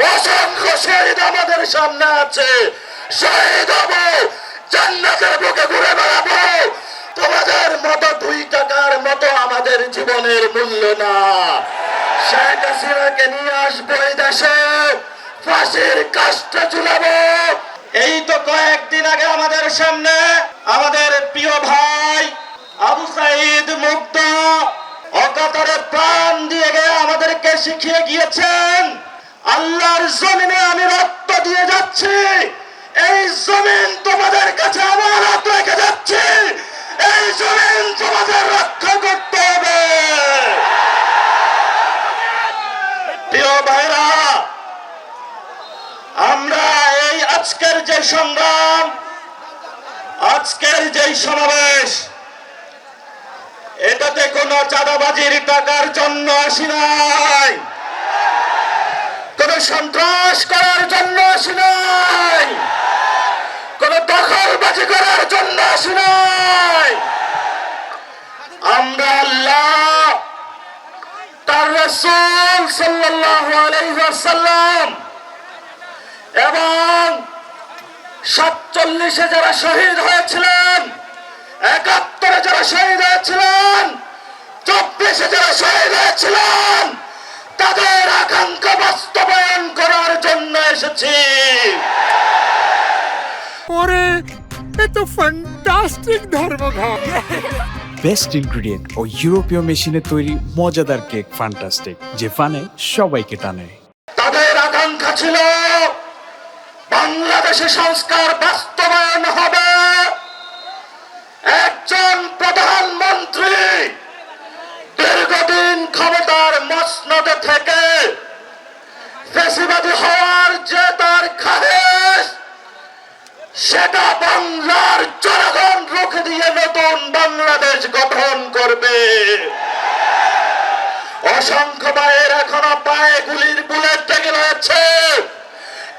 অসংখ্য শহীদ আমাদের সামনে আছে। শহীদ হব, জান্নাতের বুকে ঘুরে বেড়াবো। তোমাদের মতো 2 টাকার মতো আমাদের জীবনের মূল্য না। শেখ হাসিনাকে নিয়ে আসবো এই দেশে, ফাঁসির কাস্টে ঝুলাবো। এই তো কয়েকদিন আগে আমাদের সামনে আমাদের প্রিয় ভাই আবু সাইদ মুগ্ধ অকাতরে প্রাণ দিয়ে গিয়ে আমাদেরকে শিখিয়ে গিয়েছেন, আল্লাহর জমিনে আমি রক্ত দিয়ে যাচ্ছি, এই জমিন তোমাদের কাছে আমানত রেখে যাচ্ছি, এই জমিন তোমাদের রক্ষা করতে হবে। প্রিয় ভাইরা, আমরা এই আজকের যে সংগ্রাম, আজকের যে সমাবেশ, এটাতে কোনো চাঁদাবাজির টাকার জন্য আসি নাই, কোন সন্ত্রাস করার জন্য আসি নাই, কোন দখলবাজি করার জন্য আসি নাই। আমরা আল্লাহ, তার রাসূল সাল্লাল্লাহু আলাইহি ওয়াসাল্লাম এবং 47-এ যারা শহীদ হয়েছিলেন, 71-এ যারা শহীদ হয়েছিলেন, 24-এ যারা শহীদ হয়েছিলেন, তাদের আকাঙ্ক্ষা বাস্তবায়ন করার জন্য এসেছি। ওরে, এ তো ফ্যান্টাস্টিক ধর্মঘট। বেস্ট ইনগ্রেডিয়েন্ট ও ইউরোপীয় মেশিনে তৈরি মজাদার কেক ফ্যান্টাস্টিক, যে ফানে সবাইকে টানে। তাদের আকাঙ্ক্ষা ছিল বাংলাদেশে সংস্কার বাস্তবায়ন হবে, একজন প্রধানমন্ত্রী দীর্ঘদিন ক্ষমতার মসনদে থেকে ফ্যাসিবাদী হওয়ার যে তার খায়েশ, সেটা বাংলার জনগণ রুখে দিয়ে নতুন বাংলাদেশ গঠন করবে। অসংখ্য ভাইয়ের এখনো পায়ে গুলির বুলেট লেগে রয়েছে,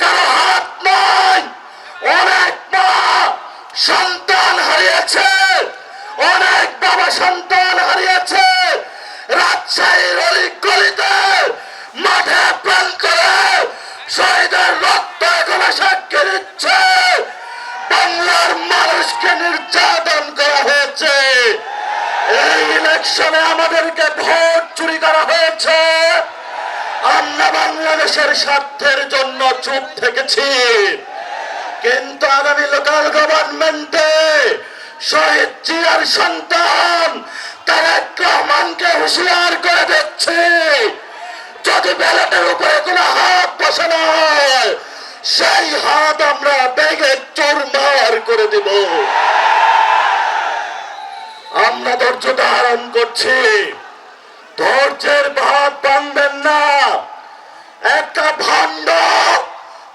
কারো হাত নাই, অনেক মা সন্তান হারিয়েছে, অনেক বাবা সন্তান হারিয়েছে। রাজশাহীর অলিগলিতে মাঠে প্রাণ করে শহীদের রক্ত এখনো সাক্ষী দিচ্ছে, বাংলার মানুষকে নির্যাতন করা হয়েছে। এই ইলেকশনে আমাদেরকে ভোট চুরি করা হয়েছে, আমরা বাংলাদেশের স্বার্থের জন্য চুপ থেকেছি। কিন্তু আগামী লোকাল গভর্নমেন্টে শহীদ জিয়ার সন্তান তারেক রহমানকে হুঁশিয়ার করে দিচ্ছে, যদি ব্যালটের উপরে কোনো হাত বসানো হয়, সেই হাত আমরা ব্যাগে চুরমার করে দিব। আমরা ধৈর্য ধারণ করছি, ধৈর্যের ভাত ভাঙবেন না। একটা ভণ্ড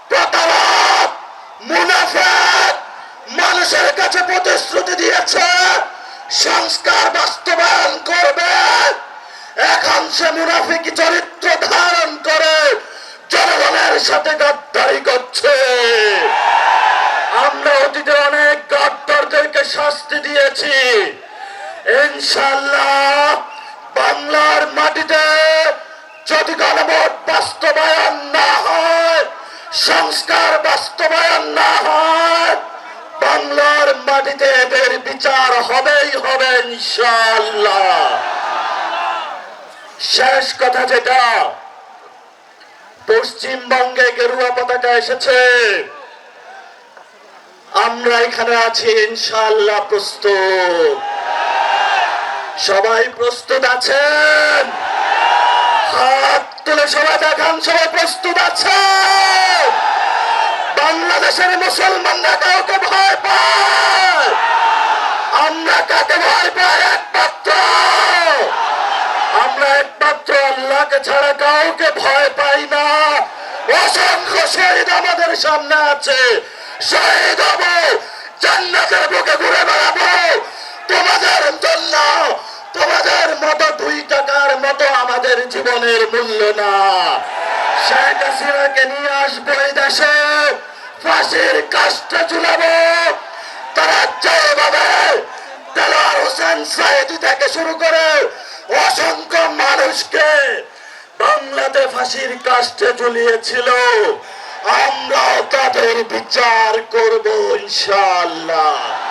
প্রতারক মুনাফিক মানুষের কাছে প্রতিশ্রুতি দিয়েছে সংস্কার বাস্তবায়ন করবে, এখন সে মুনাফিকি চরিত্র ধারণ করে জনগণের সাথে গাদ্দারি করছে। আমরা অতীতে অনেক গাদ্দারদেরকে শাস্তি দিয়েছি, ইনশাআল্লাহ বাংলার মাটিতে যদি গণভোট বাস্তবায়ন না হয়, সংস্কার বাস্তবায়ন না হয়, বাংলার মাটিতে এদের বিচার হবেই হবে ইনশাআল্লাহ। শেষ কথা যেটা, পশ্চিমবঙ্গে গেরুয়া পতাকা এসেছে, আমরা এখানে আছি ইনশাআল্লাহ প্রস্তুত। সবাই প্রস্তুত আছেন? হাত তুলে সবাই দেখান, সবাই প্রস্তুত আছেন? বাংলাদেশের মুসলমানরা কাউকে ভয় পায়? আমরা কাকে ভয় পাই? আমরা একমাত্র আল্লাহকে ছাড়া কাউকে ভয় পাই না। অসংখ্য শহীদ আমাদের সামনে আছে, শহীদ হব, জান্নাতের বুকে ঘুরে বেড়াবো। তোমাদের জন্য, তোমাদের মতো 2 টাকার মতো আমাদের জীবনের মূল্য না। শেখ হাসিনাকে নিয়ে আসবো এই দেশে, ফাঁসির কাস্টে ঝুলাবো। তারা যেভাবে দেলোয়ার হোসেন সাইদি থেকে শুরু করে অসংখ্য মানুষকে বাংলাতে ফাঁসির কাস্টে ঝুলিয়েছিল, আমরাও তাদের বিচার করব ইনশাআল্লাহ।